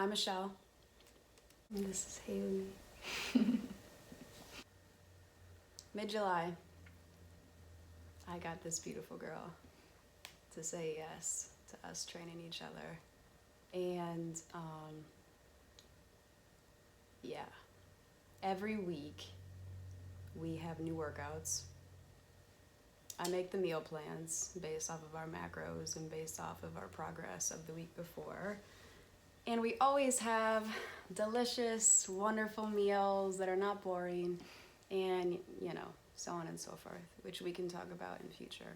I'm Michelle. And this is Haley. Mid-July, I got this beautiful girl to say yes to us training each other. And, yeah. Every week, we have new workouts. I make the meal plans based off of our macros and based off of our progress of the week before. And we always have delicious, wonderful meals that are not boring and, so on and so forth, which we can talk about in future.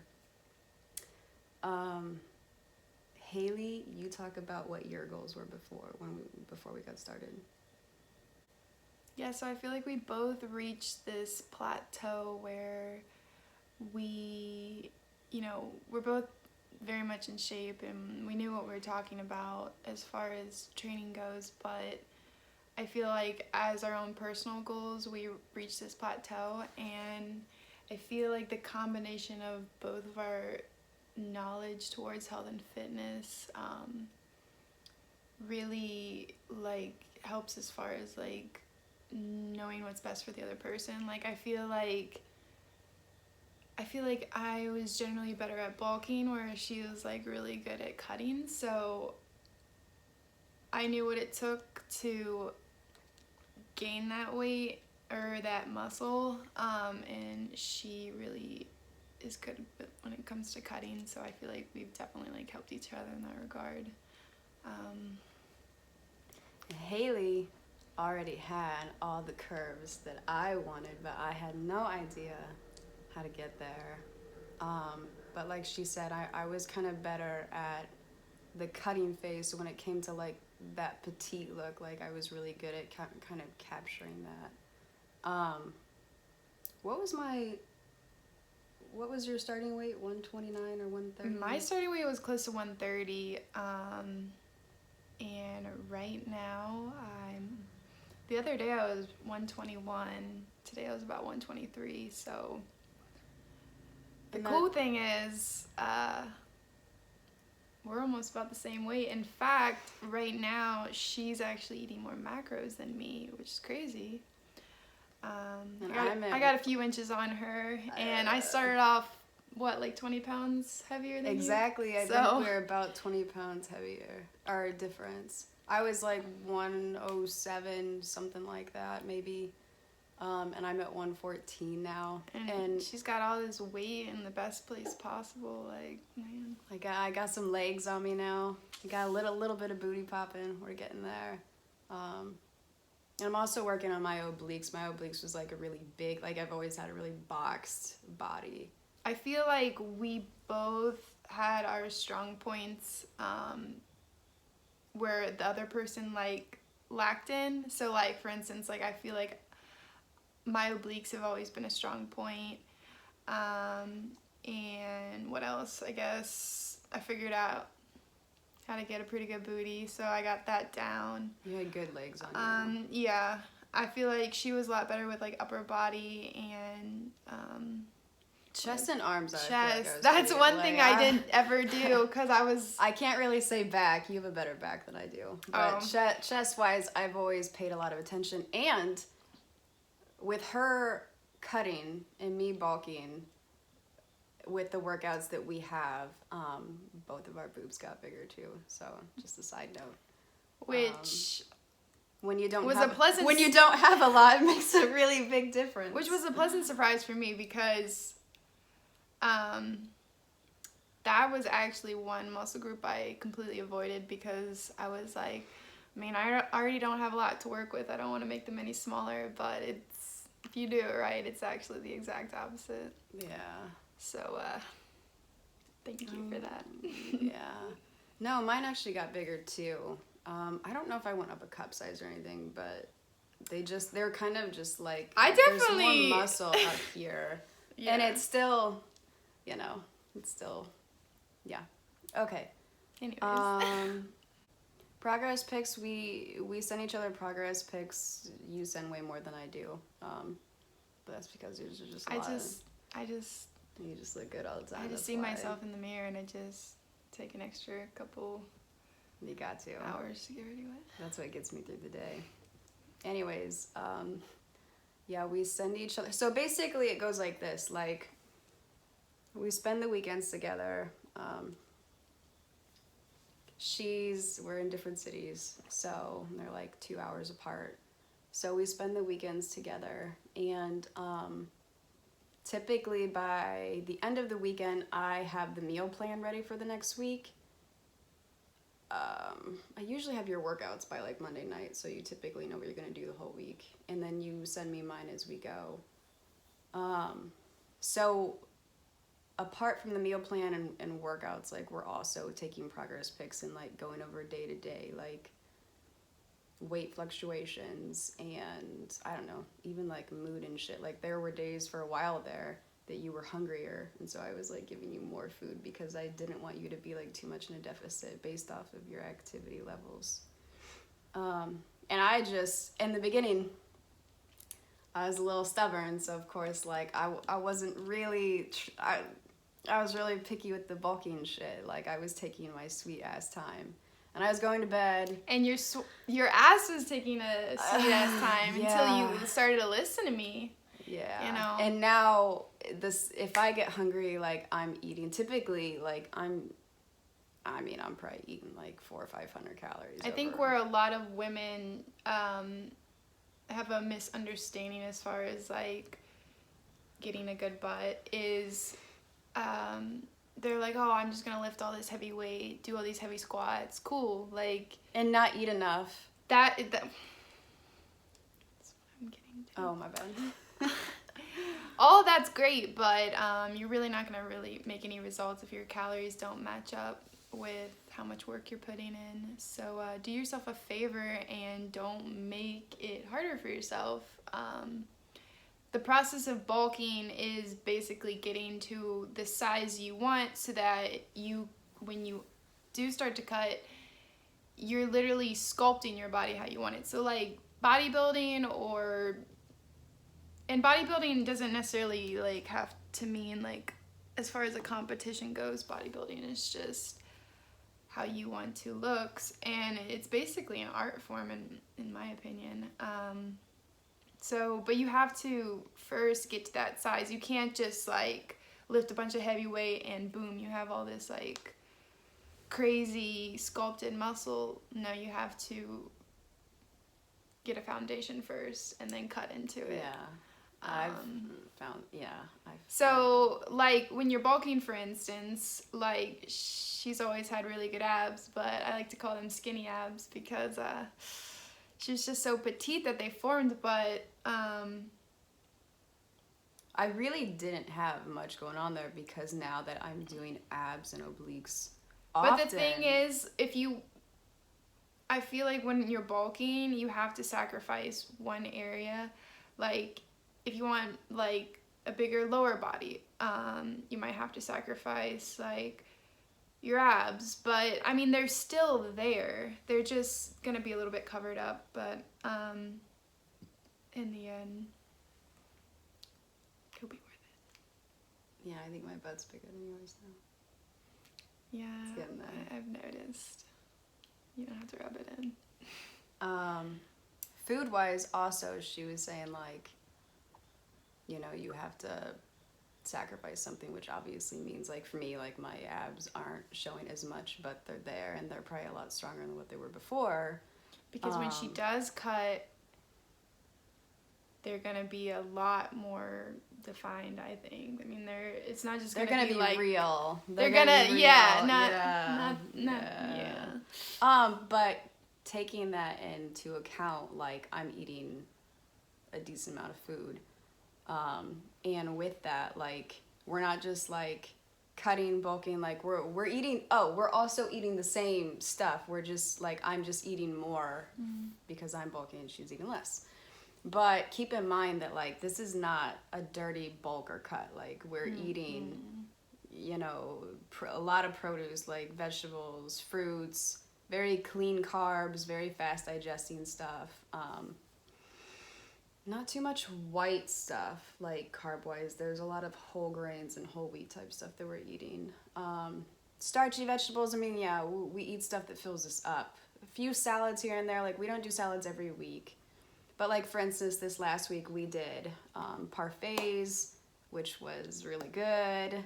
Haley, you talk about what your goals were before we got started. Yeah, so I feel like we both reached this plateau where we're both very much in shape and we knew what we were talking about as far as training goes, but I feel like as our own personal goals, we reached this plateau, and I feel like the combination of both of our knowledge towards health and fitness really helps as far as knowing what's best for the other person. I feel like I was generally better at bulking, whereas she was really good at cutting. So I knew what it took to gain that weight or that muscle, and she really is good when it comes to cutting. So I feel like we've definitely helped each other in that regard. Haley already had all the curves that I wanted, but I had no idea how to get there. But like she said, I was kind of better at the cutting phase. So when it came to that petite look, I was really good at kind of capturing that. What was your starting weight? 129 or 130? My starting weight was close to 130. And right now the other day I was 121. Today I was about 123. So the cool thing is, we're almost about the same weight. In fact, right now, she's actually eating more macros than me, which is crazy. I got a few inches on her, and I started off, 20 pounds heavier than you? Exactly. I think we're about 20 pounds heavier, our difference. I was 107, something like that, maybe. And I'm at 114 now. And she's got all this weight in the best place possible. Man. I got some legs on me now. I got a little bit of booty popping. We're getting there. And I'm also working on my obliques. My obliques was a really big, I've always had a really boxed body. I feel like we both had our strong points where the other person lacked in. So for instance, I feel like my obliques have always been a strong point. And what else? I guess I figured out how to get a pretty good booty, so I got that down. You had good legs on you. Yeah. I feel like she was a lot better with upper body and chest and arms. That's one thing I didn't ever do because I can't really say back. You have a better back than I do. But chest wise, I've always paid a lot of attention. And with her cutting and me bulking, with the workouts that we have, both of our boobs got bigger too. So just a side note. Which when you don't have a lot, it makes a really big difference. Which was a pleasant surprise for me because that was actually one muscle group I completely avoided because I was I already don't have a lot to work with. I don't want to make them any smaller, but if you do it right, it's actually the exact opposite. Yeah. So, thank you for that. Yeah. No, mine actually got bigger too. I don't know if I went up a cup size or anything, but they're kind of just there's more muscle up here. Yeah. And it's still, yeah. Okay. Anyways. Progress pics, we send each other progress pics. You send way more than I do. But that's because yours are just you just look good all the time. I just see myself in the mirror and I just take an extra couple You got to. hours to get ready with. That's what gets me through the day. Anyways, yeah, we send each other. So basically, it goes like this: like, we spend the weekends together. We're in different cities, so they're like 2 hours apart. So we spend the weekends together, and typically by the end of the weekend, I have the meal plan ready for the next week. I usually have your workouts by like Monday night, so you typically know what you're going to do the whole week, and then you send me mine as we go. So apart from the meal plan and workouts, like, we're also taking progress pics and like going over day to day, like weight fluctuations, and I don't know, even like mood and shit. Like, there were days for a while there that you were hungrier, and so I was like giving you more food because I didn't want you to be like too much in a deficit based off of your activity levels. And I just, in the beginning, I was a little stubborn, so of course, like, I wasn't really, I was really picky with the bulking shit. Like, I was taking my sweet ass time. And I was going to bed. And your ass was taking a sweet ass time until you started to listen to me. Yeah. You know. And now if I get hungry, like, I'm eating. Typically, like, I'm probably eating like 400 or 500 calories. I think where a lot of women have a misunderstanding as far as like getting a good butt is they're like, oh, I'm just gonna lift all this heavy weight, do all these heavy squats, cool, like, and not eat enough. That's what I'm getting to. Oh, my bad. All that's great, but you're really not gonna really make any results if your calories don't match up with how much work you're putting in. So do yourself a favor and don't make it harder for yourself. The process of bulking is basically getting to the size you want so that when you do start to cut, you're literally sculpting your body how you want it. So like bodybuilding and bodybuilding doesn't necessarily like have to mean like, as far as a competition goes, bodybuilding is just how you want to look, and it's basically an art form in my opinion. But you have to first get to that size. You can't just like lift a bunch of heavy weight and boom, you have all this like crazy sculpted muscle. No, you have to get a foundation first and then cut into it. Yeah. I've found. So, like, when you're bulking, for instance, like, she's always had really good abs, but I like to call them skinny abs because she's just so petite that they formed, but I really didn't have much going on there because now that I'm doing abs and obliques often. But the thing is, I feel like when you're bulking, you have to sacrifice one area. Like, if you want, like, a bigger lower body, you might have to sacrifice, like, your abs. But, I mean, they're still there. They're just going to be a little bit covered up. But in the end, it'll be worth it. Yeah, I think my butt's bigger than yours now. Yeah, It's getting there. I've noticed. You don't have to rub it in. Food-wise, also, she was saying, like, you know, you have to sacrifice something, which obviously means, like, for me, like, my abs aren't showing as much, but they're there, and they're probably a lot stronger than what they were before. Because when she does cut, they're gonna be a lot more defined, I think. I mean, it's not just gonna be like real. They're gonna be real. Yeah. But taking that into account, like, I'm eating a decent amount of food. And with that, like, we're not just like cutting, bulking, like we're eating, we're also eating the same stuff. We're just like, I'm just eating more because I'm bulking and she's eating less. But keep in mind that, like, this is not a dirty bulk or cut. Like, we're eating, you know, a lot of produce, like vegetables, fruits, very clean carbs, very fast digesting stuff. Not too much white stuff, like carb-wise. There's a lot of whole grains and whole wheat type stuff that we're eating. starchy vegetables, I mean, yeah, we eat stuff that fills us up. A few salads here and there, like we don't do salads every week. But like for instance, this last week we did parfaits, which was really good.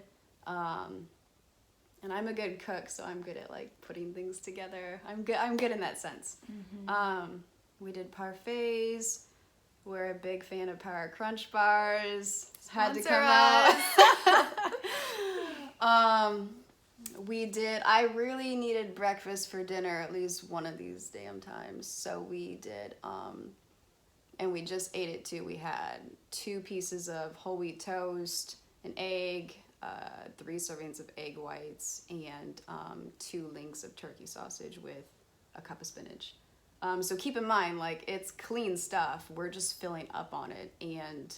And I'm a good cook, so I'm good at like putting things together. I'm good in that sense. We did parfaits. We're a big fan of Power Crunch bars. Had to come out. I really needed breakfast for dinner at least one of these damn times. So we did, and we just ate it too. We had 2 pieces of whole wheat toast, an egg, 3 servings of egg whites, and 2 links of turkey sausage with a cup of spinach. So keep in mind, like, it's clean stuff. We're just filling up on it. And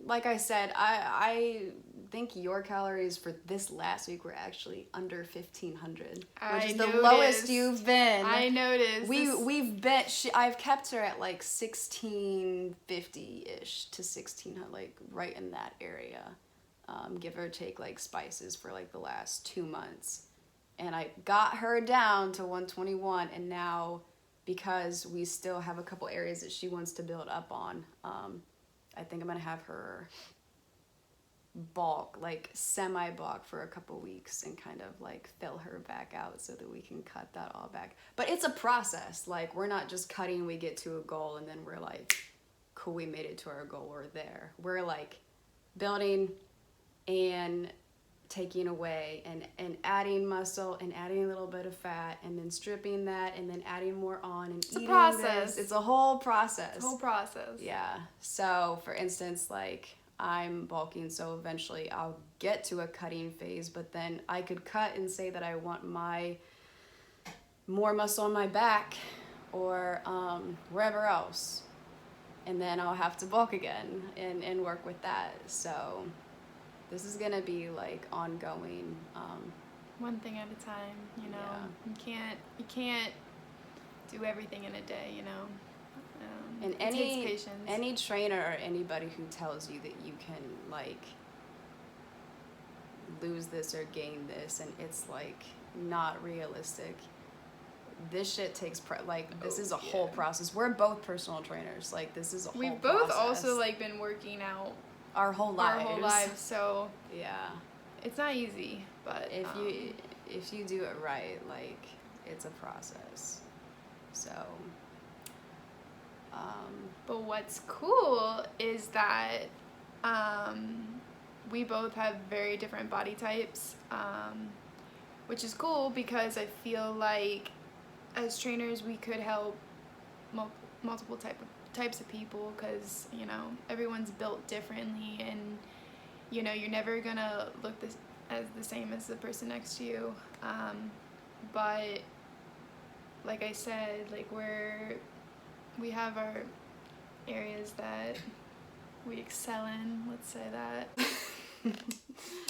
like I said, I think your calories for this last week were actually under 1,500, which is the lowest you've been. I noticed. We've been. I've kept her at like 1,650-ish to 1,600, like right in that area, give or take, like spices for like the last 2 months, and I got her down to 121, and now because we still have a couple areas that she wants to build up on, I think I'm gonna have her bulk, like semi-bulk for a couple weeks and kind of like fill her back out so that we can cut that all back. But it's a process. Like, we're not just cutting, we get to a goal and then we're like, cool, we made it to our goal, we're there. We're like building and taking away and adding muscle and adding a little bit of fat and then stripping that and then adding more on and eating this. It's a whole process. It's a whole process. Yeah. So for instance, like, I'm bulking, so eventually I'll get to a cutting phase, but then I could cut and say that I want more muscle on my back or wherever else, and then I'll have to bulk again and work with that. So this is gonna be like ongoing. One thing at a time, you know. Yeah. You can't do everything in a day, you know. And it takes patience. Any trainer or anybody who tells you that you can like lose this or gain this, and it's like not realistic. This shit takes this is a whole process. We're both personal trainers. Like, this is a whole We've process. both also like been working out our whole lives. So yeah, it's not easy, but if you do it right, like, it's a process. So but what's cool is that we both have very different body types, which is cool because I feel like as trainers we could help multiple types of people, because, you know, everyone's built differently, and, you know, you're never gonna look as the same as the person next to you, but like I said, like, we have our areas that we excel in, let's say that.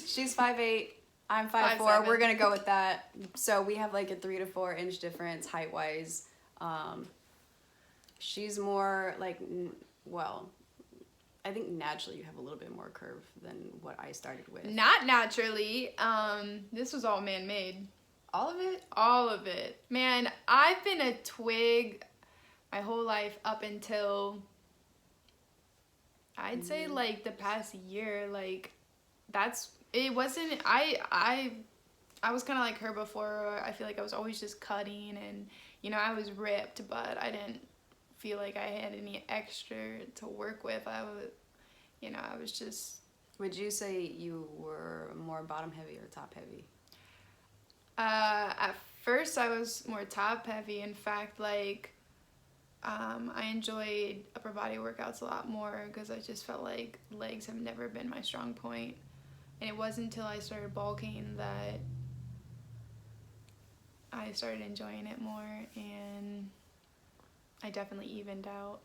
She's 5'8", I'm 5'4". 5'7". We're gonna go with that. So we have like a 3 to 4 inch difference height wise. She's more like, well, I think naturally you have a little bit more curve than what I started with. Not naturally. This was all man-made. All of it? All of it. Man, I've been a twig my whole life up until, I'd say, like, the past year. Like, it wasn't, I was kind of like her before. I feel like I was always just cutting, and, you know, I was ripped, but I didn't feel like I had any extra to work with. I was just... Would you say you were more bottom heavy or top heavy? At first I was more top heavy. In fact, like, I enjoyed upper body workouts a lot more because I just felt like legs have never been my strong point. And it wasn't until I started bulking that I started enjoying it more, and I definitely evened out.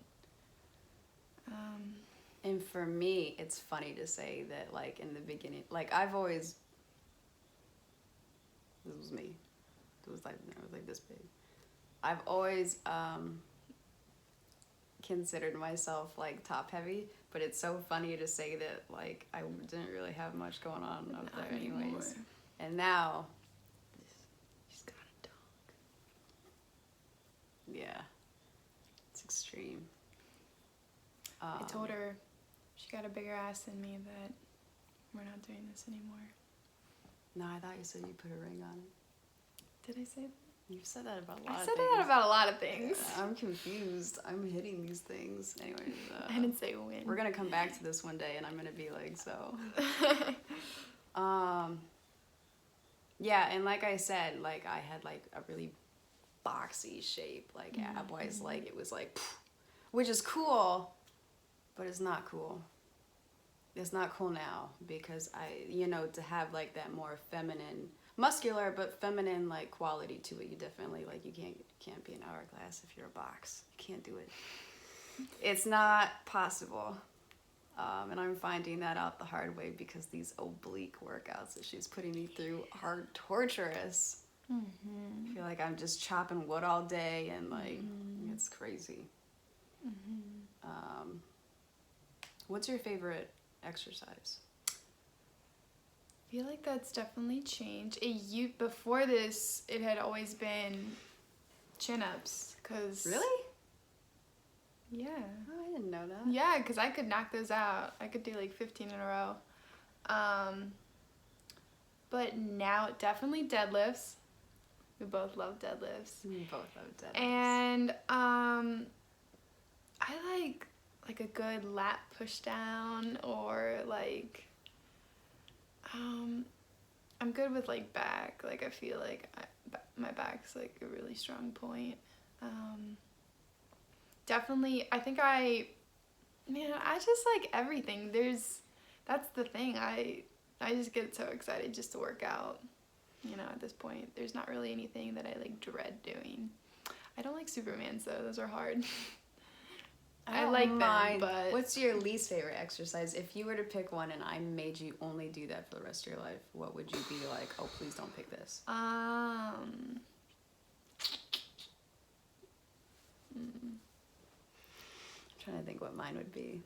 And for me, it's funny to say that, like, in the beginning, like, this was me. It was like this big. I've always considered myself like top heavy, but it's so funny to say that, like, I didn't really have much going on up there anyways. And now, She's got a dog. yeah, it's extreme. I told her she got a bigger ass than me that we're not doing this anymore. No, I thought you said you put a ring on it. Did I say that? You've said that about a lot I of said things. that about a lot of things. I'm confused. I'm hitting these things. Anyways, I didn't say when. we're gonna come back to this one day, and I'm gonna be like, so. Yeah, and like I said, like I had like a really boxy shape, like ab-wise, like it was like, pff, which is cool, but it's not cool. It's not cool now because to have like that more feminine, muscular but feminine like quality to it, you definitely like you can't be an hourglass if you're a box. You can't do it. It's not possible. And I'm finding that out the hard way because these oblique workouts that she's putting me through are torturous. I feel like I'm just chopping wood all day and like it's crazy. What's your favorite exercise? I feel like that's definitely changed. Before this, it had always been chin-ups. Really? Yeah. Oh, I didn't know that. Yeah, because I could knock those out. I could do like 15 in a row. But now, definitely deadlifts. We both love deadlifts. We both love deadlifts. And I like a good lat push down, or like I'm good with like back. Like I feel like my back's like a really strong point. Definitely, I think I just like everything. That's the thing. I just get so excited just to work out. At this point, there's not really anything that I like dread doing. I don't like Supermans though. Those are hard. I like them, but what's your least favorite exercise? If you were to pick one and I made you only do that for the rest of your life, what would you be like? Oh, please don't pick this. I'm trying to think what mine would be.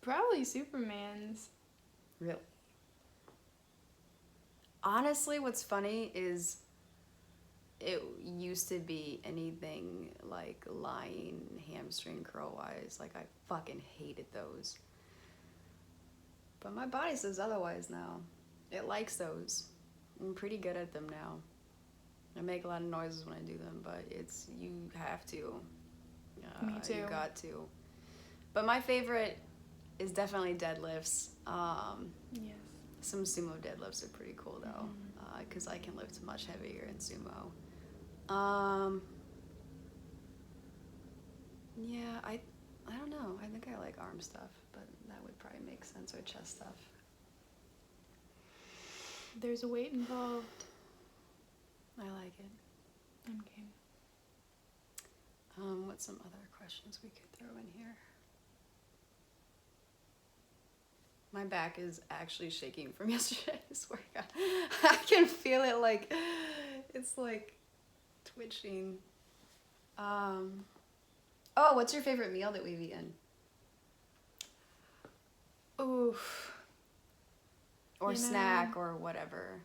Probably Superman's. Really? Honestly, what's funny is it used to be anything like lying hamstring curl wise. Like I fucking hated those. But my body says otherwise now. It likes those. I'm pretty good at them now. I make a lot of noises when I do them, but you have to. Me too. You got to. But my favorite is definitely deadlifts. Yes. Some sumo deadlifts are pretty cool though, because I can lift much heavier in sumo. Yeah, I don't know. I think I like arm stuff, but that would probably make sense, or chest stuff. There's a weight involved. I like it. Okay. What's some other questions we could throw in here? My back is actually shaking from yesterday's workout. I can feel it like, it's like twitching. Oh, what's your favorite meal that we've eaten? Oof. Or snack or whatever.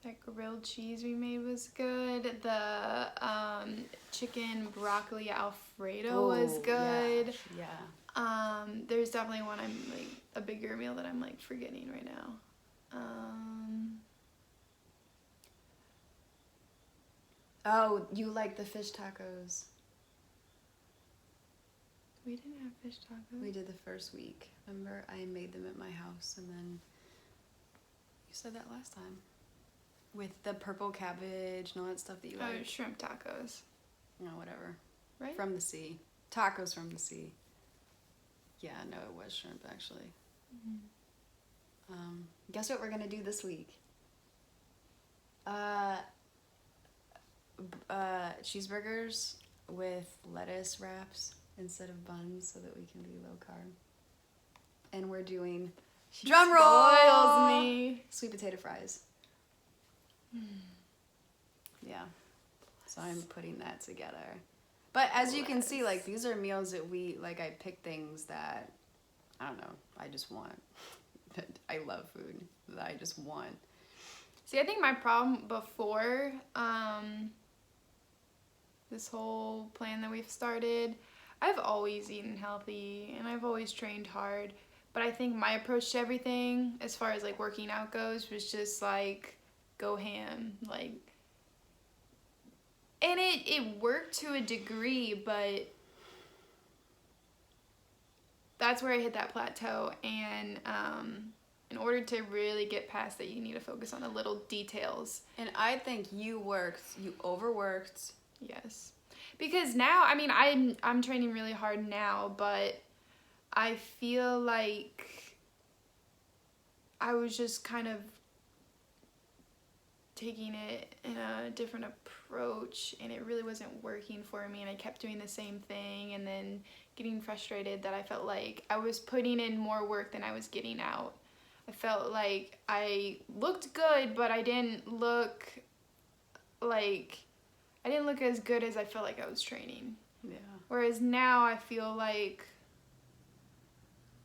That grilled cheese we made was good. The chicken broccoli Alfredo was good. Yeah. There's definitely one I'm like a bigger meal that I'm like forgetting right now. Oh, you like the fish tacos? We didn't have fish tacos. We did the first week. Remember, I made them at my house, and then you said that last time. With the purple cabbage and all that stuff that you like. Shrimp tacos. No, whatever. Right? From the sea. Tacos from the sea. Yeah, no, it was shrimp, actually. Guess what we're going to do this week? Cheeseburgers with lettuce wraps instead of buns so that we can be low carb. And we're doing, drum roll! Spoils me. Sweet potato fries. Yeah. So I'm putting that together. But as you can see, like, these are meals that I pick things that, I don't know, I just want. that I love food, that I just want. See, I think my problem before this whole plan that we've started, I've always eaten healthy and I've always trained hard. But I think my approach to everything, as far as like working out goes, was just like go ham. Like, and it worked to a degree, but that's where I hit that plateau. And in order to really get past that, you need to focus on the little details. And I think you overworked. Yes. Because now, I mean, I'm training really hard now, but I feel like I was just kind of taking it in a different approach, and it really wasn't working for me, and I kept doing the same thing, and then getting frustrated that I felt like I was putting in more work than I was getting out. I felt like I looked good, but I didn't look as good as I felt like I was training. Yeah. Whereas now I feel like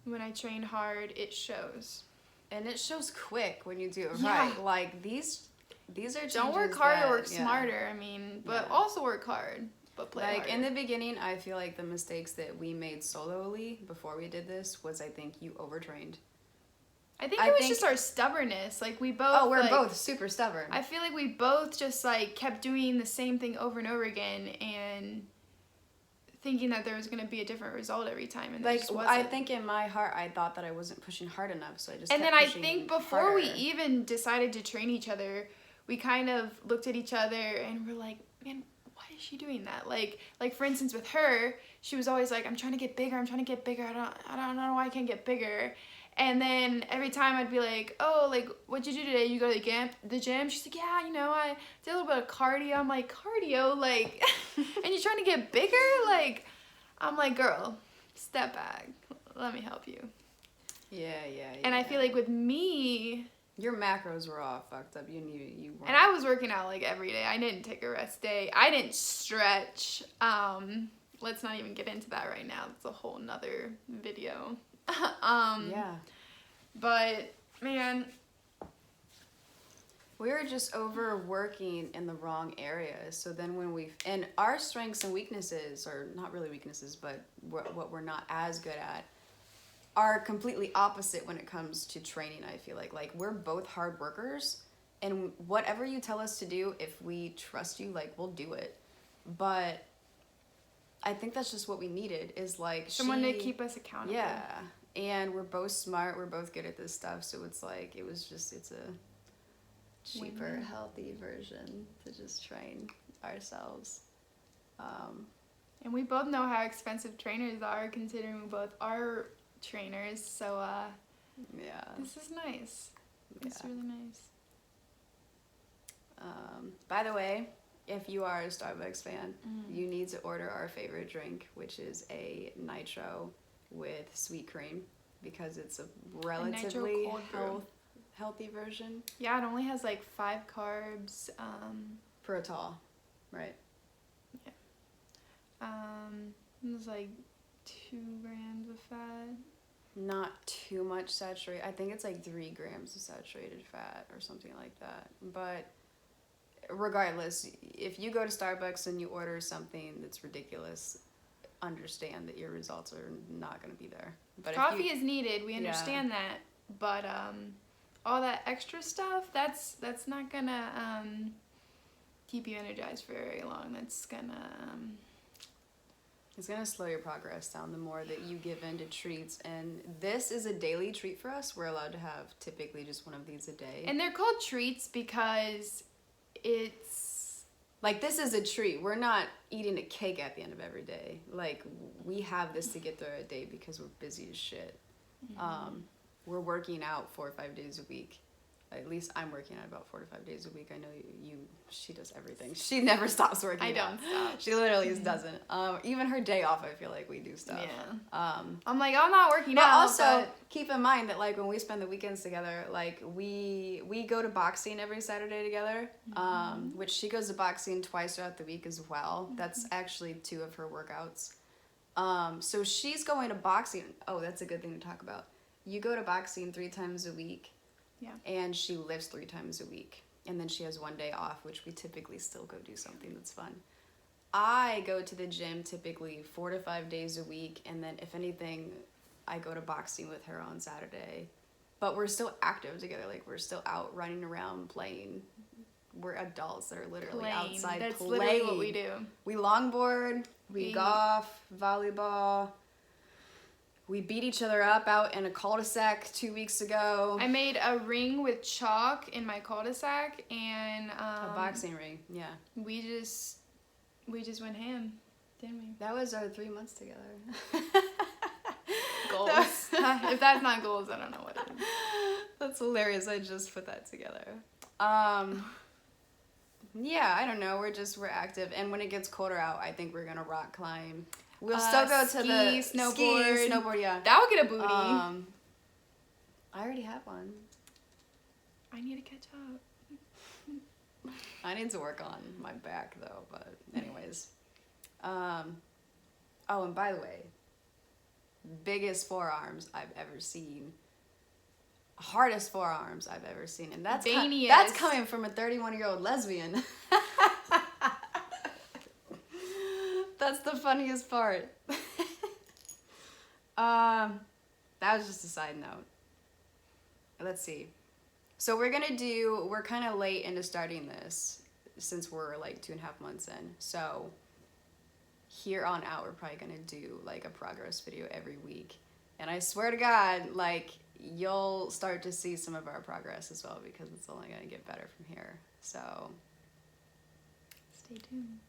when I train hard, it shows. And it shows quick when you do it Yeah. right. Like these are Don't work changes harder, that- work yeah. smarter. I mean, but Yeah. also work hard, but play Like harder. in the beginning, I feel like the mistakes that we made solely before we did this was, I think you overtrained. I think it was just our stubbornness. Like we both. Oh, we're like, both super stubborn. I feel like we both just like kept doing the same thing over and over again and thinking that there was going to be a different result every time, and there Like just wasn't. I think in my heart, I thought that I wasn't pushing hard enough, so I just. And kept then I pushing think before we harder. even decided to train each other, we kind of looked at each other and we're like, man, why is she doing that? Like for instance with her, she was always like, I'm trying to get bigger, I don't know why I can't get bigger. And then every time I'd be like, oh, like, what'd you do today? You go to the gym? She's like, yeah, you know, I did a little bit of cardio. I'm like, cardio? Like, and you're trying to get bigger? Like, I'm like, girl, step back. Let me help you. Yeah. And I feel like with me, your macros were all fucked up. You weren't. and I was working out like every day. I didn't take a rest day. I didn't stretch. Let's not even get into that right now. It's a whole nother video. Yeah. But man, We were just overworking in the wrong areas. So then and our strengths and weaknesses, or not really weaknesses, but what we're not as good at, are completely opposite when it comes to training, I feel like. Like, we're both hard workers, and whatever you tell us to do, if we trust you, like, we'll do it. But I think that's just what we needed, is like someone to keep us accountable. Yeah. And we're both smart, we're both good at this stuff, so it's like, it's a cheaper, Win-win. healthy version to just train ourselves. And we both know how expensive trainers are, considering we both are trainers. So Yeah. this is nice. It's Yeah. really nice. By the way, if you are a Starbucks fan, you need to order our favorite drink, which is a nitro with sweet cream, because it's a relatively cold brew. healthy version. Yeah, it only has like 5 carbs. For a tall, right? There's like 2 grams of fat. Not too much saturated. I think it's like 3 grams of saturated fat or something like that. But regardless, if you go to Starbucks and you order something that's ridiculous, understand that your results are not going to be there. But Coffee is needed. We understand that, but all that extra stuff, that's not gonna keep you energized for very long. That's gonna it's going to slow your progress down the more that you give in to treats. And this is a daily treat for us. We're allowed to have typically just one of these a day. And they're called treats because it's like, this is a treat. We're not eating a cake at the end of every day. Like, we have this to get through a day because we're busy as shit. We're working out 4 or 5 days a week. At least I'm working out about 4 to 5 days a week. I know she does everything. She never stops working I out. don't stop. She literally just doesn't. Even her day off, I feel like we do stuff. Yeah. I'm like, I'm not working out. But also, keep in mind that, like, when we spend the weekends together, like, we go to boxing every Saturday together, which she goes to boxing twice throughout the week as well. That's actually 2 of her workouts. So she's going to boxing. Oh, that's a good thing to talk about. you go to boxing 3 times a week. Yeah. And she lifts 3 times a week. And then she has 1 day off, which we typically still go do something that's fun. I go to the gym typically 4 to 5 days a week. And then if anything, I go to boxing with her on Saturday. But we're still active together. Like, we're still out running around playing. We're adults that are literally outside That's playing. literally what we do. We longboard, we golf, volleyball. We beat each other up out in a cul-de-sac 2 weeks ago. I made a ring with chalk in my cul-de-sac, and a boxing ring, yeah. We just went ham, didn't we? That was our 3 months together. Goals. If that's not goals, I don't know what it is. That's hilarious. I just put that together. Yeah, I don't know. We're active, and when it gets colder out, I think we're gonna rock climb. We'll still go to the snowboard. Yeah, that would get a booty. I already have one. I need to catch up. I need to work on my back though. But anyways, oh, and by the way, biggest forearms I've ever seen. Hardest forearms I've ever seen, and that's coming from a 31-year-old lesbian. That's the funniest part. That was just a side note. Let's see. So we're kind of late into starting this since we're like 2.5 months in. So here on out, we're probably gonna do like a progress video every week. And I swear to God, like, you'll start to see some of our progress as well, because it's only gonna get better from here. So Stay tuned.